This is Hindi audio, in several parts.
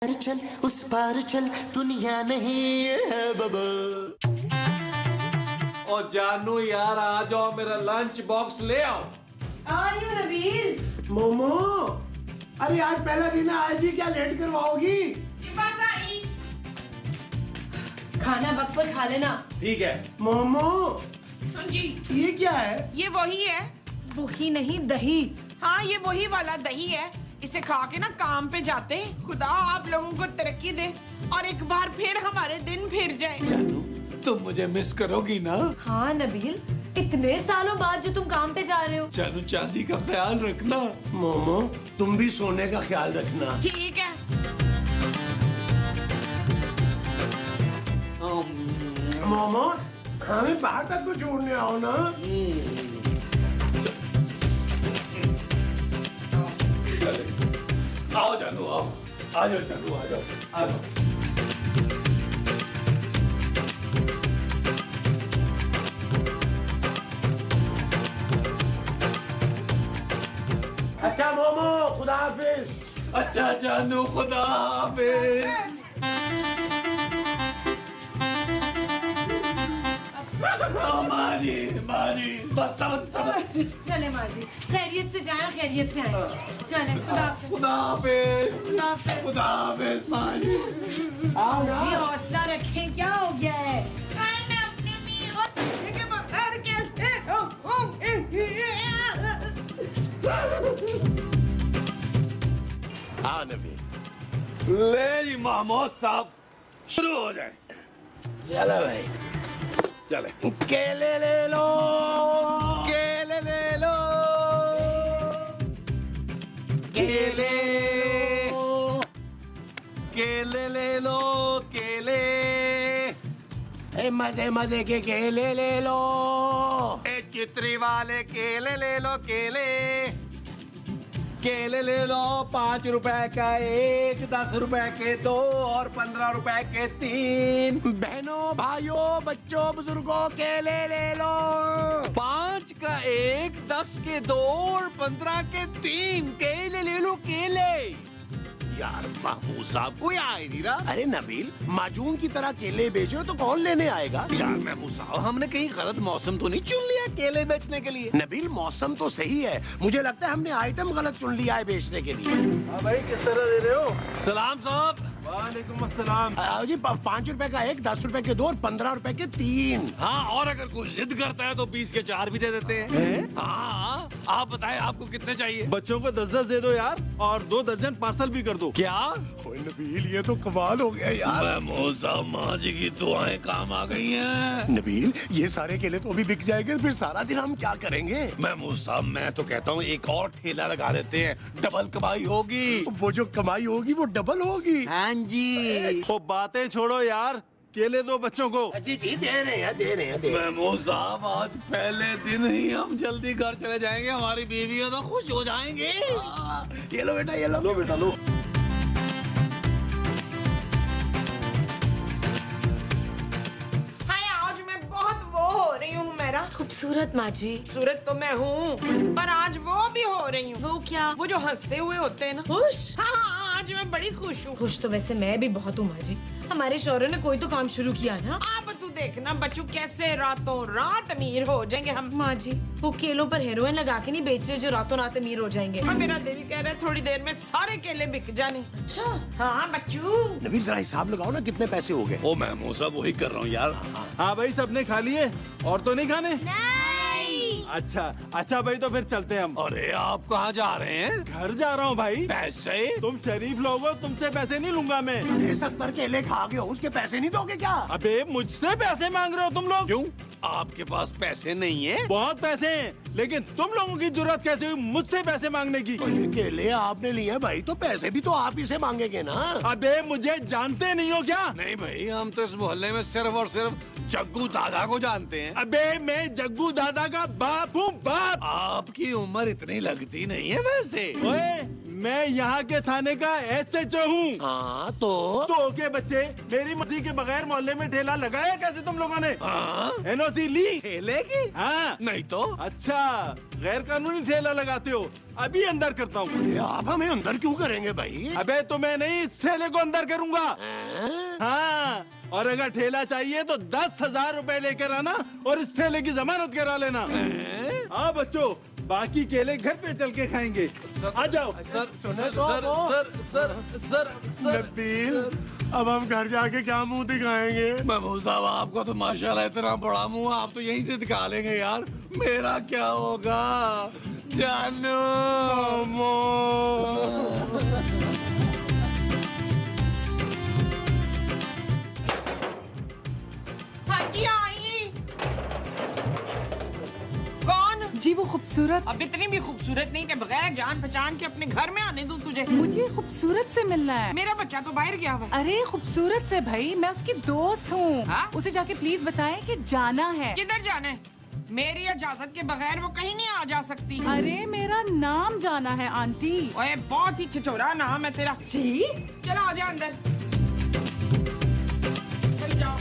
पार चल उस पार चल दुनिया नहीं है बबल। और जानू यार आ जाओ, मेरा लंच बॉक्स ले आओ। आ रही हूँ नबील। मोमो, अरे आज पहला दिन है, आज ही क्या लेट करवाओगी? खाना वक्त पर खा लेना। ठीक है। मोमो, हाँ जी, ये क्या है? ये वही है। वही नहीं दही। हाँ, ये वही वाला दही है। इसे खा के ना काम पे जाते हैं। खुदा आप लोगों को तरक्की दे और एक बार फिर हमारे दिन फिर जाए। जानू तुम मुझे मिस करोगी ना? हाँ नबील, इतने सालों बाद जो तुम काम पे जा रहे हो। जानू चांदी का ख्याल रखना। मोमो, तुम भी सोने का ख्याल रखना। ठीक है। मोमो, हमें बाहर तक तो छोड़ने आओ ना। आओ जानू आओ, आ जाओ जानू, आ जाओ आ जाओ। अच्छा मोमो, खुदा हाफिज। अच्छा जानू, खुदा हाफिज। मारी मारी, बस समझ। चले माँ जी, खैरियत से जाए, खैरियत से आए। चले, खुदा हाफिज। खुदा हाफिज, खुदा हाफिज। खुदा हाफिज मारी। आओ ना। जी हौसला रखें, क्या हो गया है? हाँ नबी, ले जी महमूद साहब, शुरू हो जाए। चलो भाई, चले। केले ले लो। केले ले लो, केले केले ले लो, केले। ए, मजे मजे के केले ले लो। ए चित्री वाले केले ले लो, केले केले ले लो। 5 रुपए का एक, 10 रुपए के 2 और 15 रुपए के 3। बहनों, भाइयों, बच्चों, बुजुर्गों, केले ले लो। 5 का 1, 10 के 2 और 15 के 3। केले ले लो, केले। यार महमूद साहब कोई आ ही नहीं रहा। अरे नबील, माजून की तरह केले बेचो तो कौन लेने आएगा? यार महमूद साहब, हमने कहीं गलत मौसम तो नहीं चुन लिया केले बेचने के लिए? नबील, मौसम तो सही है, मुझे लगता है हमने आइटम गलत चुन लिया है बेचने के लिए। हाँ भाई, किस तरह दे रहे हो? सलाम साहब। वालेकुम अस्सलाम। जी 5 रुपए का एक, 10 रुपए के 2 और 15 रुपए के 3। हाँ, और अगर कोई जिद करता है तो 20 के 4 भी दे देते हैं। हाँ, आप बताएं आपको कितने चाहिए? बच्चों को 10-10 दे दो यार, और 2 दर्जन पार्सल भी कर दो। क्या? ओए नबील, ये तो कमाल हो गया यार। महमूद साहब, माँ जी की दुआएं काम आ गई हैं। नबील, ये सारे केले तो अभी बिक जाएंगे, फिर सारा दिन हम क्या करेंगे? महमूद साहब, मैं तो कहता हूँ एक और ठेला लगा देते हैं, डबल कमाई होगी। वो जो कमाई होगी वो डबल होगी। हाँ जी। वो बातें छोड़ो यार, केले दो बच्चों को। जी जी, दे रहे हैं, दे रहे हैं, दे रहे हैं। महमूद साहब, आज पहले दिन ही हम जल्दी घर चले जाएंगे, हमारी बीवियां तो खुश हो जाएंगे। ये लो बेटा, ये लो। लो बेटा लो। हाय, आज मैं बहुत वो हो रही हूँ मेरा। खूबसूरत माँ जी। सूरत तो मैं हूँ, पर आज वो भी हो रही हूँ। वो क्या? वो जो हंसते हुए होते हैं ना। खुश? हाँ, आज मैं बड़ी खुश हूँ। खुश तो वैसे मैं भी बहुत हूँ माँ जी। हमारे शौहर ने कोई तो काम शुरू किया ना। अब तू देखना बच्चों, कैसे रातों रात अमीर हो जाएंगे हम। माँ जी, वो केलों पर हेरोइन लगा के नहीं बेच रहे जो रातों रात अमीर हो जाएंगे। और मेरा दिल कह रहा है थोड़ी देर में सारे केले बिक जाने। अच्छा। हाँ बच्चू। नबील, जरा हिसाब लगाओ ना, कितने पैसे हो गए? ओ महमूद साहब, वही कर रहा हूँ यार। हाँ भाई, सबने खा लिए और तो नहीं खाने? अच्छा अच्छा भाई, तो फिर चलते हैं हम। अरे आप कहाँ जा रहे हैं? घर जा रहा हूँ भाई। पैसे? तुम शरीफ लोग हो, तुमसे पैसे नहीं लूंगा मैं। 70 केले खा गए हो, उसके पैसे नहीं दोगे क्या? अबे, मुझसे पैसे मांग रहे हो तुम लोग? क्यों, आपके पास पैसे नहीं है? बहुत पैसे हैं, लेकिन तुम लोगों की जरूरत कैसे हुई मुझसे पैसे मांगने की? तो ये केले आपने लिए भाई, तो पैसे भी तो आप ही से मांगेंगे ना। अबे, मुझे जानते नहीं हो क्या? नहीं भाई, हम तो इस मोहल्ले में सिर्फ और सिर्फ जग्गू दादा को जानते हैं। अबे, मैं जग्गू दादा का बाप हूँ, बाप। आपकी उम्र इतनी लगती नहीं है वैसे। ओए, मैं यहाँ के थाने का SHO हूँ। हाँ तो के बच्चे, मेरी मर्जी के बगैर मोहल्ले में ठेला लगाया कैसे तुम लोगों ने? NOC ली? ठेले की? हाँ नहीं तो। अच्छा, गैर कानूनी ठेला लगाते हो। अभी अंदर करता हूँ। आप हमें अंदर क्यों करेंगे भाई? अबे तुम्हें नहीं, इस ठेले को अंदर करूँगा। हैं? हाँ, और अगर ठेला चाहिए तो 10,000 रुपए लेकर आना और इस ठेले की जमानत करा लेना। हाँ बच्चों, बाकी केले घर पे चल के खाएंगे। आ जाओ। सर नबील, अब हम घर जाके क्या मुंह दिखाएंगे? महमूद साहब, आपको तो माशाल्लाह इतना बड़ा मुंह, आप तो यहीं से दिखा लेंगे यार। मेरा क्या होगा जानू? हाँ जी आई। कौन? जी वो खूबसूरत। अब इतनी भी खूबसूरत नहीं कि बगैर जान पहचान के अपने घर में आने दूं तुझे। मुझे खूबसूरत से मिलना है। मेरा बच्चा तो बाहर गया हुआ है। अरे खूबसूरत से भाई, मैं उसकी दोस्त हूँ। हाँ? उसे जाके प्लीज बताएं कि जाना है। किधर जाना है? मेरी इजाजत के बगैर वो कहीं नहीं आ जा सकती। अरे मेरा नाम जाना है आंटी। ओए बहुत ही छिछोरा नाम है तेरा। जी चलो आ जा अंदर। चल जाओ।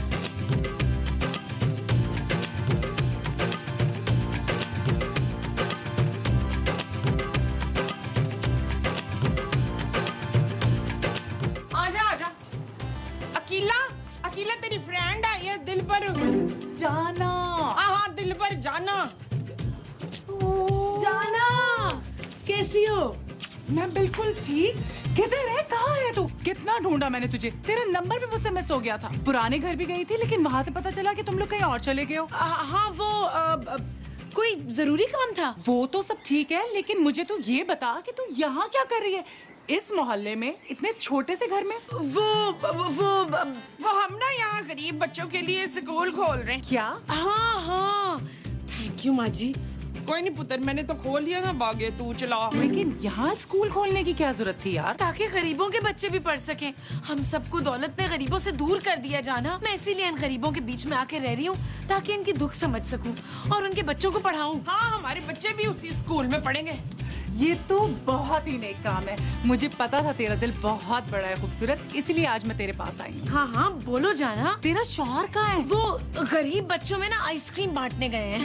आजा। अकीला तेरी फ्रेंड आई है दिल पर जाना। हाँ दिल पर जाना। कैसी हो? मैं बिल्कुल ठीक। किधर है? कहाँ है तू? कितना ढूंढा मैंने तुझे। तेरा नंबर भी मुझसे मिस हो गया था। पुराने घर भी गई थी, लेकिन वहाँ से पता चला कि तुम लोग कहीं और चले गए हो। हाँ वो कोई जरूरी काम था। वो तो सब ठीक है, लेकिन मुझे तू ये बता कि तू यहाँ क्या कर रही है इस मोहल्ले में, इतने छोटे से घर में? वो हम ना यहाँ गरीब बच्चों के लिए स्कूल खोल रहे हैं। क्या? हाँ थैंक यू माँ जी। कोई नहीं पुत्र, मैंने तो खोल लिया ना, बागे तू चला। लेकिन यहाँ स्कूल खोलने की क्या जरूरत थी यार? ताकि गरीबों के बच्चे भी पढ़ सकें। हम सबको दौलत ने गरीबों से दूर कर दिया जाना। मैं इसीलिए इन गरीबों के बीच में आके रह रही हूँ, ताकि इनकी दुख समझ सकूं और उनके बच्चों को पढ़ाऊं। हाँ हमारे बच्चे भी उसी स्कूल में पढ़ेंगे। ये तो बहुत ही नेक काम है। मुझे पता था तेरा दिल बहुत बड़ा है खूबसूरत, इसलिए आज मैं तेरे पास आई हूँ। हाँ बोलो जाना। तेरा शौहर कहाँ है? वो गरीब बच्चों में ना आइसक्रीम बांटने गए हैं।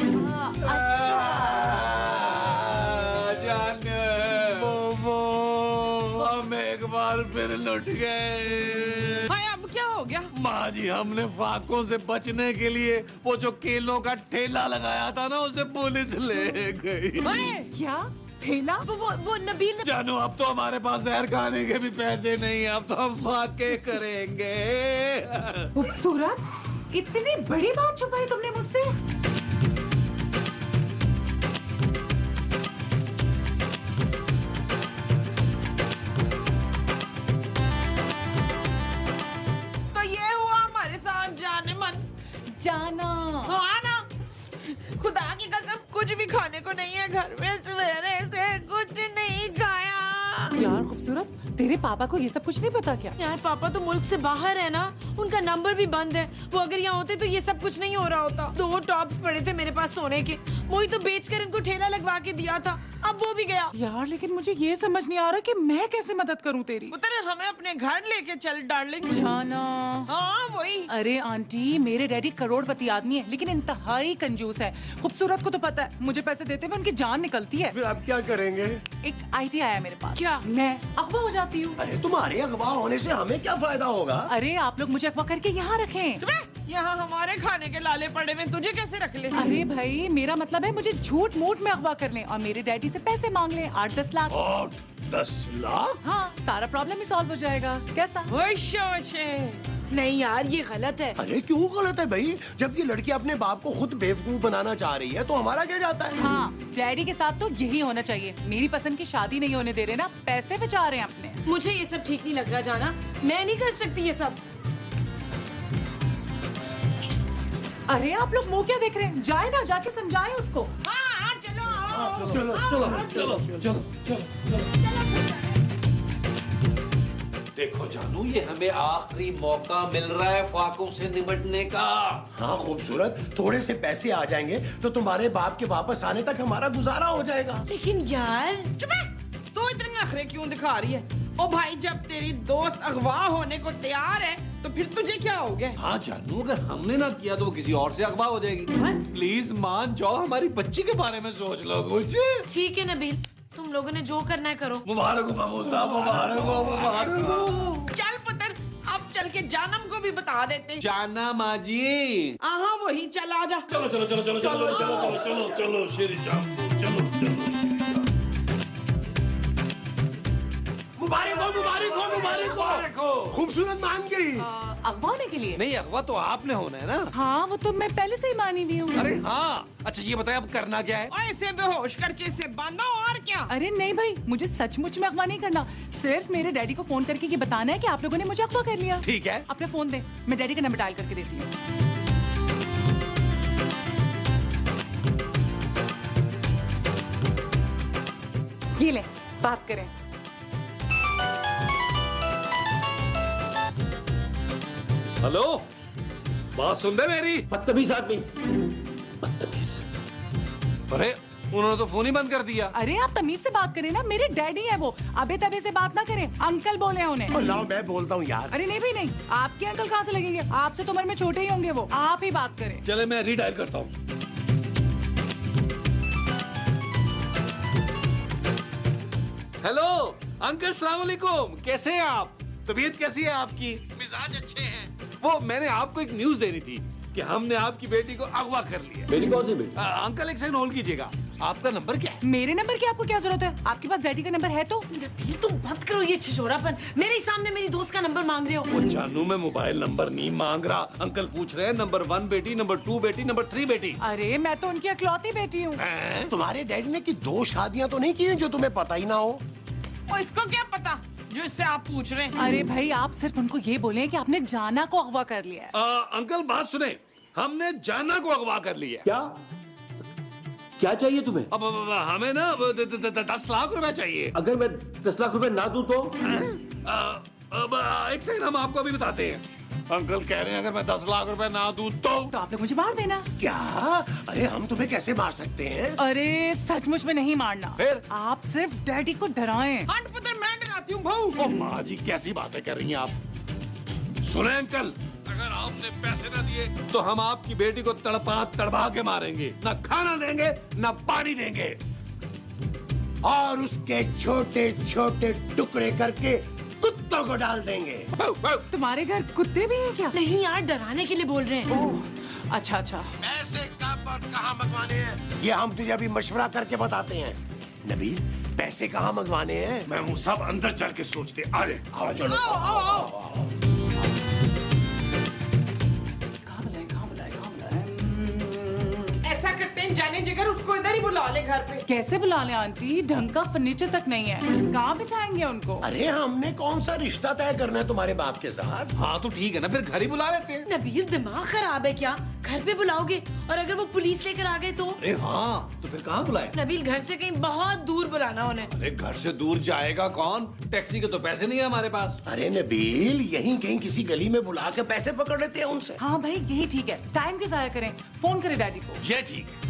हम एक बार फिर लुट गए। हाँ अब क्या हो गया? माँ जी, हमने फाकों से बचने के लिए वो जो केलों का ठेला लगाया था ना, उसे पुलिस ले गई। क्या ठेला? वो नबील जानू, अब तो हमारे पास जहर खाने के भी पैसे नहीं, अब तो हम फाके करेंगे। खूबसूरत, इतनी बड़ी बात छुपाई तुमने मुझसे? तो ये हुआ हमारे साथ जाने मन। जाना। हाँ ना, खुदा की कसम कुछ भी खाने को नहीं है घर में, सवेरे से कुछ नहीं खाया। यार खूबसूरत, तेरे पापा को ये सब कुछ नहीं पता क्या? यार पापा तो मुल्क से बाहर है ना, उनका नंबर भी बंद है। वो अगर यहाँ होते तो ये सब कुछ नहीं हो रहा होता। 2 टॉप्स पड़े थे मेरे पास सोने के, वही तो बेचकर इनको ठेला लगवा के दिया था, अब वो भी गया। यार लेकिन मुझे ये समझ नहीं आ रहा कि मैं कैसे मदद करूं तेरी। पुत्र हमें अपने घर लेके चल डार्लिंग। जाना। हाँ वही। अरे आंटी, मेरे डैडी करोड़पति आदमी है, लेकिन इंतहाई कंजूस है। खूबसूरत को तो पता है, मुझे पैसे देते हुए उनकी जान निकलती है। फिर आप क्या करेंगे? एक आइडिया आया मेरे पास। क्या? मैं अगवा हो जाती हूँ। अरे तुम्हारे अगवा होने से हमें क्या फायदा होगा? अरे आप लोग मुझे अगवा करके यहाँ रखें। यहाँ हमारे खाने के लाले पड़े में तुझे कैसे रख ले? अरे भाई, मेरा मतलब है मुझे झूठ मूठ में अगवा कर लें और मेरे डैडी से पैसे मांग लें, 8-10 लाख। 8-10 लाख? हाँ, सारा प्रॉब्लम ही सॉल्व हो जाएगा। कैसा? नहीं यार ये गलत है। अरे क्यों गलत है भाई? जबकि लड़की अपने बाप को खुद बेवकूफ बनाना चाह रही है, तो हमारा क्या जाता है? हाँ, डैडी के साथ तो यही होना चाहिए। मेरी पसंद की शादी नहीं होने दे रहे ना, पैसे बचा रहे हैं अपने। मुझे ये सब ठीक नहीं लग रहा जाना, मैं नहीं कर सकती ये सब। अरे आप लोग मुंह क्या देख रहे हैं? जाए ना, जाके समझाएं उसको। हाँ चलो चलो। देखो जानू, ये हमें आखिरी मौका मिल रहा है फाकों से निपटने का। हाँ खूबसूरत, थोड़े से पैसे आ जाएंगे तो तुम्हारे बाप के वापस आने तक हमारा गुजारा हो जाएगा। लेकिन यार तू इतनी नखरे क्यों दिखा रही है? ओ भाई, जब तेरी दोस्त अगवा होने को तैयार है तो फिर तुझे क्या हो गया? हाँ जानू, अगर हमने ना किया तो वो किसी और से अगवा हो जाएगी। प्लीज मान जाओ, हमारी बच्ची के बारे में सोच लो कुछ। ठीक है नबील, तुम लोगों ने जो करना है करो। मुबारक हो मामू साहब, मुबारक हो, मुबारक हो। चल पुत्र, अब चल के जानम को भी बता देते। जाना माँ जी। हाँ वही, चल आ जा। चलो चलो चलो चलो चलो चलो चलो चलो चलो श्री जान, चलो चलो। मुबारक हो, मुबारक हो, मुबारक हो। खूबसूरत मान गई। अगवा होने के लिए? नहीं, अगवा तो आपने होना है ना। हाँ, वो तो मैं पहले से ही मानी हुई हूँ। अरे हाँ, अच्छा ये बताए अब करना क्या है? और इसे बेहोश करके इसे बांधो और क्या? अरे नहीं भाई, मुझे सचमुच में अगवा नहीं करना। सिर्फ मेरे डैडी को फोन करके ये बताना है कि आप लोगों ने मुझे अगवा कर लिया। ठीक है। अपना फोन दे, मैं डैडी का नंबर डायल करके देती हूँ। ये ले, बात करें। हेलो, बात सुन रहे मेरी? बदतमीज आदमी, बदतमीज। अरे उन्होंने तो फोन ही बंद कर दिया। अरे आप तमीज से बात करें ना, मेरे डैडी है वो। अबे तबे से बात ना करें, अंकल बोले हैं उन्हें। लाओ मैं बोलता हूँ यार। अरे नहीं भाई नहीं, आपके अंकल कहाँ से लगेंगे? आपसे तो उम्र में छोटे ही होंगे वो। आप ही बात करें। चले मैं रीडायल करता हूँ। हेलो अंकल, सलाम वालेकुम। कैसे हैं आप? तबीयत कैसी है आपकी? मिजाज अच्छे हैं? वो मैंने आपको एक न्यूज देनी थी कि हमने आपकी बेटी को अगवा कर लिया। मेरी कौन सी बेटी? अंकल एक सेकंड होल्ड कीजिएगा। आपका नंबर क्या है? मेरे नंबर की आपको क्या जरूरत है? आपके पास डैडी का नंबर है तो? नबील तुम बंद करो ये छिछोरापन। मेरे ही सामने मेरी दोस्त का नंबर मांग रहे हो। वो जानू, मैं मोबाइल नंबर नहीं मांग रहा। अंकल पूछ रहे हैं नंबर 1 बेटी, नंबर 2 बेटी, नंबर 3 बेटी। अरे मैं तो उनकी इकलौती बेटी हूँ। हैं? तुम्हारे डैडी ने की 2 शादियां तो नहीं की हैं जो तुम्हें पता ही ना हो? और इसको क्या पता जो इससे आप पूछ रहे हैं? अरे भाई, आप सिर्फ उनको ये बोले कि आपने जाना को अगवा कर लिया है। अंकल बात सुने, हमने जाना को अगवा कर लिया। क्या क्या चाहिए तुम्हें? अब हमें ना 10 लाख रुपए चाहिए। अगर मैं 10 लाख रुपए ना दूं तो? अब एक सेकंड, हम आपको अभी बताते हैं। अंकल कह रहे हैं अगर मैं 10 लाख रुपए ना दूं तो आप लोग मुझे मार देना। क्या? अरे हम तुम्हें कैसे मार सकते हैं? अरे सचमुच में नहीं मारना। फिर? आप सिर्फ डैडी को डराएं। हट पुत्र, मैं डराती हूँ भाऊ। ओ माँ जी, कैसी बातें कर रही हैं आप? सुने अंकल, अगर आपने पैसे ना दिए तो हम आपकी बेटी को तड़पा के मारेंगे। ना खाना देंगे, ना पानी देंगे, और उसके छोटे छोटे टुकड़े करके कुत्तों को डाल देंगे। तुम्हारे घर कुत्ते भी हैं क्या? नहीं यार, डराने के लिए बोल रहे हैं। ओह, अच्छा अच्छा। पैसे कब और कहाँ मंगवाने हैं ये हम तुझे अभी मशवरा करके बताते हैं। नबील, पैसे कहाँ मंगवाने हैं? मैं वो सब अंदर चल के सोचते। अरे आओ चलो। कहाँ बुलाए? ऐसा करते हैं, जाने जिगर उसको इधर ही बुला ले घर पे। कैसे बुला ले आंटी? ढंग का फर्नीचर तक नहीं है, कहाँ बिठाएंगे उनको? अरे हमने कौन सा रिश्ता तय करना है तुम्हारे बाप के साथ? हाँ तो ठीक है ना, फिर घर ही बुला लेते हैं। नबील दिमाग खराब है क्या? घर पे बुलाओगे और अगर वो पुलिस लेकर आ गए तो? अरे हाँ, तो फिर कहाँ बुलाए? नबील घर से कहीं बहुत दूर बुलाना उन्हें। अरे घर से दूर जाएगा कौन? टैक्सी के तो पैसे नहीं है हमारे पास। अरे नबील, यहीं कहीं किसी गली में बुला के पैसे पकड़ लेते हैं उनसे। हाँ भाई, यही ठीक है। टाइम क्यों जाया करें? फोन करें डैडी को। ये ठीक है।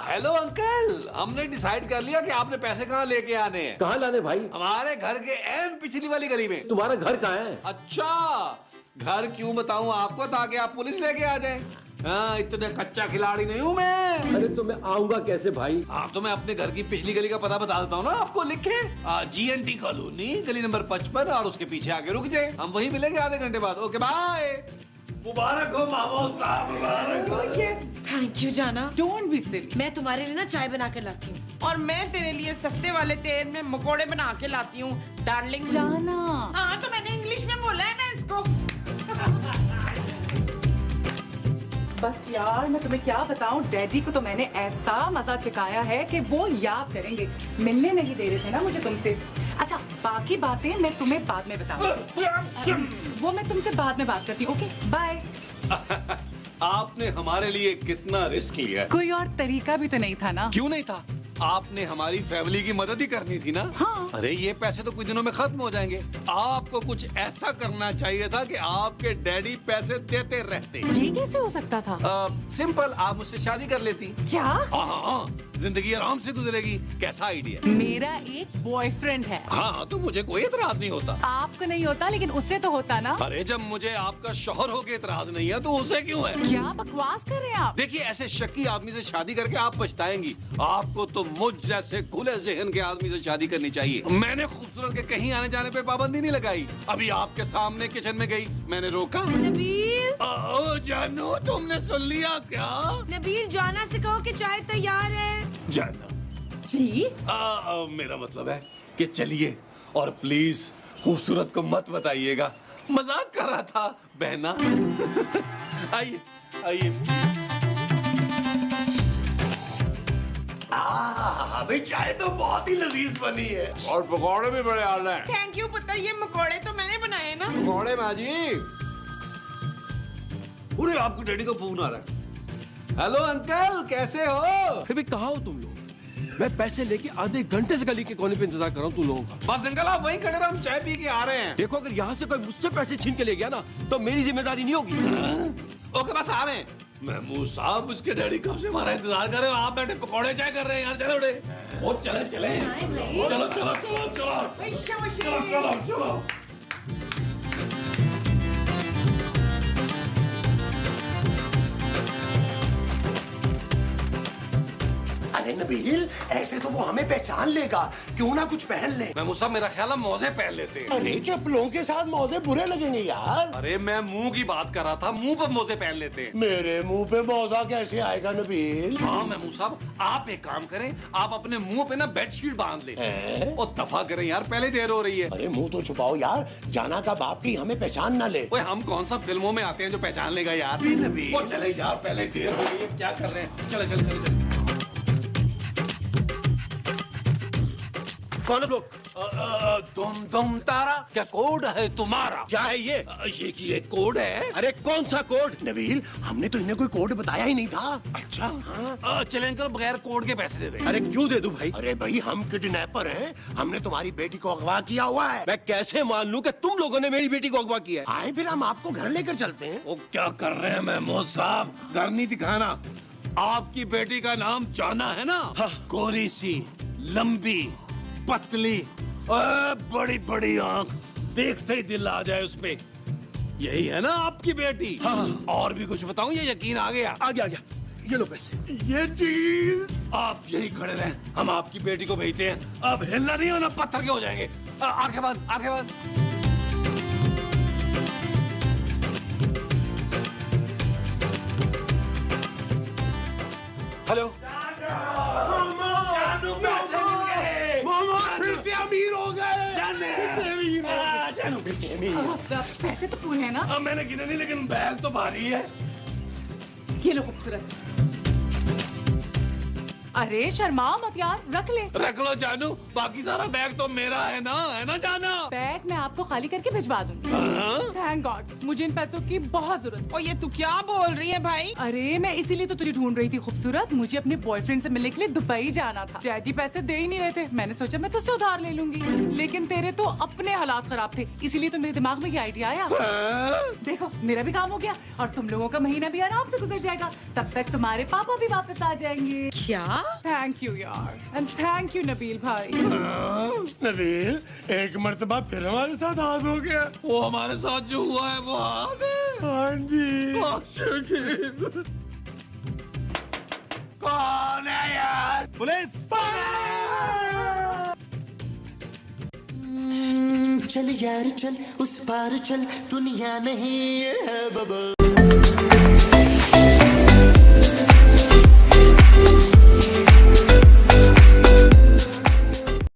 हेलो अंकल, हमने डिसाइड कर लिया कि आपने पैसे कहाँ लेके आने हैं। कहाँ लाने भाई? हमारे घर के एन पिछली वाली गली में। तुम्हारा घर कहाँ है? अच्छा, घर क्यों बताऊं आपको, ताकि आप पुलिस लेके आ जाए। हाँ, इतने कच्चा खिलाड़ी नहीं हूँ मैं। अरे तो मैं आऊंगा कैसे भाई? हाँ तो मैं अपने घर की पिछली गली का पता बता देता हूँ ना आपको, लिखे GNT कॉलोनी, गली नंबर 55, और उसके पीछे आगे रुक जाए। हम वहीं मिलेंगे आधे घंटे बाद। Okay bye. मुबारक हो मामो साहब, मुबारक हो। थैंक यू जाना। Don't be silly. मैं तुम्हारे लिए ना चाय बना कर लाती हूँ। और मैं तेरे लिए सस्ते वाले तेल में मकोड़े बना के लाती हूँ डार्लिंग। जाना। हाँ तो मैंने इंग्लिश में बोला है ना इसको। बस यार, मैं तुम्हें क्या बताऊं, डैडी को तो मैंने ऐसा मजा चकाया है कि वो याद करेंगे। मिलने नहीं दे रहे थे ना मुझे तुमसे। अच्छा, बाकी बातें मैं तुम्हें बाद में बताऊंगी। वो मैं तुमसे बाद में बात करती हूँ। Okay bye. आपने हमारे लिए कितना रिस्क लिया। कोई और तरीका भी तो नहीं था ना? क्यों नहीं था? आपने हमारी फैमिली की मदद ही करनी थी ना। हाँ। अरे ये पैसे तो कुछ दिनों में खत्म हो जाएंगे। आपको कुछ ऐसा करना चाहिए था कि आपके डैडी पैसे देते रहते। ये कैसे हो सकता था? सिंपल, आप मुझसे शादी कर लेती। क्या? हाँ, जिंदगी आराम से गुजरेगी। कैसा आइडिया? मेरा एक बॉयफ्रेंड है। हाँ, तो मुझे कोई एतराज नहीं होता। आपको नहीं होता लेकिन उससे तो होता ना। अरे जब मुझे आपका शौहर होके एतराज नहीं है तो उसे क्यों है? क्या बकवास कर रहे हैं आप? देखिए, ऐसे शक्की आदमी से शादी करके आप पछताएंगी। आपको तो मुझ जैसे खुले जहन के आदमी से शादी करनी चाहिए। मैंने खूबसूरत के कहीं आने जाने पे पाबंदी नहीं लगाई। अभी आपके सामने किचन में गई, मैंने रोका। नबील, ओ जानू, तुमने सुन लिया क्या? नबील जाना से कहो कि चाय तैयार है। जाना जी? मेरा मतलब है कि चलिए, और प्लीज खूबसूरत को मत बताइएगा। मजाक कर रहा था बहना। आइए आइए। अभी चाय तो बहुत ही लजीज बनी है। और पकौड़े भी बड़े आल हैं। थैंक यू पुत्र, ये मकोड़े तो मैंने बनाए ना। पकौड़े माँ जी। पूरे आपके डैडी का फोन आ रहा है। हेलो अंकल, कैसे हो? फिर भी कहाँ हो तुम लोग? मैं पैसे लेके आधे घंटे से गली के कोने पे इंतजार कर रहा हूँ तुम लोगों का। बस अंकल, आप वहीं खड़े रहो, हम चाय पी के आ रहे हैं। देखो, अगर यहाँ से कोई मुझसे पैसे छीन के ले गया ना तो मेरी जिम्मेदारी नहीं होगी। ओके, बस आ रहे हैं। महमूद साहब, उसके डैडी कब से हमारा इंतजार कर रहे हो? आप बैठे पकौड़े चाय कर रहे हैं यार। चलो उड़े, वो चले चले। चलो चलो चलो चलो चलो चलो चलो। अरे नबील, ऐसे तो वो हमें पहचान लेगा, क्यों ना कुछ पहन ले। महमूद साहब, मेरा ख्याल है मौजे पहन लेते हैं। अरे चप्पलों के साथ मौजे बुरे लगेंगे यार। अरे मैं मुंह की बात कर रहा था, मुंह पर मोजे पहन लेते हैं। मेरे मुंह पे मौजा कैसे आएगा नबील? हाँ महमूद साहब, आप एक काम करें, आप अपने मुंह पे ना बेडशीट बांध ले। हैं? और दफा करें यार, पहले देर हो रही है। अरे मुंह तो छुपाओ यार, जाना का बाप की हमें पहचान ना ले। ओए, हम कौन सा फिल्मों में आते हैं जो पहचान लेगा यार? वो चले यार, पहले देर हो रही है, क्या कर रहे हैं? चले चले चले चले। कौन है लोग? तुम तारा, क्या कोड है तुम्हारा? क्या है ये? ये कोड है। अरे कौन सा कोड? नबील, हमने तो इन्हें कोई कोड बताया ही नहीं था। अच्छा। चले अंकल, बगैर कोड के पैसे दे दे। अरे क्यों दे दूं भाई? अरे भाई, हम किडनैपर हैं, हमने तुम्हारी बेटी को अगवा किया हुआ है। मैं कैसे मान लूं कि तुम लोगों ने मेरी बेटी को अगवा किया है? आए फिर हम आपको घर लेकर चलते हैं। वो क्या कर रहे हैं महमूद साहब? घर नहीं दिखाना। आपकी बेटी का नाम जाना है ना? हाँ। गोरी सी, लंबी, पतली, बड़ी बड़ी आंख, देखते ही दिल आ जाए उसपे। यही है ना आपकी बेटी? हाँ। और भी कुछ बताऊं, ये यकीन आ गया? आ गया, आ गया। ये लो पैसे। ये चीज, आप यही खड़े रहें, हम आपकी बेटी को भेजते हैं। अब हिलना नहीं होना, पत्थर के हो जाएंगे। आंखें बंद, आंखें बंद। हेलो। फिर से अमीर हो गए। पैसे तो पूरे हैं ना? मैंने गिने नहीं, लेकिन बैग तो भारी है। ये लो खूबसूरत। अरे शर्माओ मत यार, रख ले। रख लो जानू, बाकी सारा बैग तो मेरा है ना जाना? बैग मैं आपको खाली करके भिजवा दूंगी। थैंक गॉड, मुझे इन पैसों की बहुत जरूरत। और ये तू क्या बोल रही है भाई? अरे मैं इसीलिए तो तुझे ढूंढ रही थी खूबसूरत। मुझे अपने बॉयफ्रेंड से मिलने के लिए दुबई जाना था। डैडी पैसे दे ही नहीं रहे थे। मैंने सोचा मैं तुझसे उधार ले लूंगी, लेकिन तेरे तो अपने हालात खराब थे, इसीलिए तो मेरे दिमाग में ये आइडिया आया। देखो, मेरा भी काम हो गया और तुम लोगों का महीना भी आराम से गुजर जाएगा। तब तक तुम्हारे पापा भी वापस आ जाएंगे। क्या? थैंक यू यार, एंड थैंक यू नबील भाई। नबील, एक मर्तबा फिर हमारे साथ हाथ हो गया। वो हमारे साथ जो हुआ है वो हाथ है। हाँ जी। कौन है यार? पुलिस! चल यार चल, उस पार चल, दुनिया नहीं है बबल।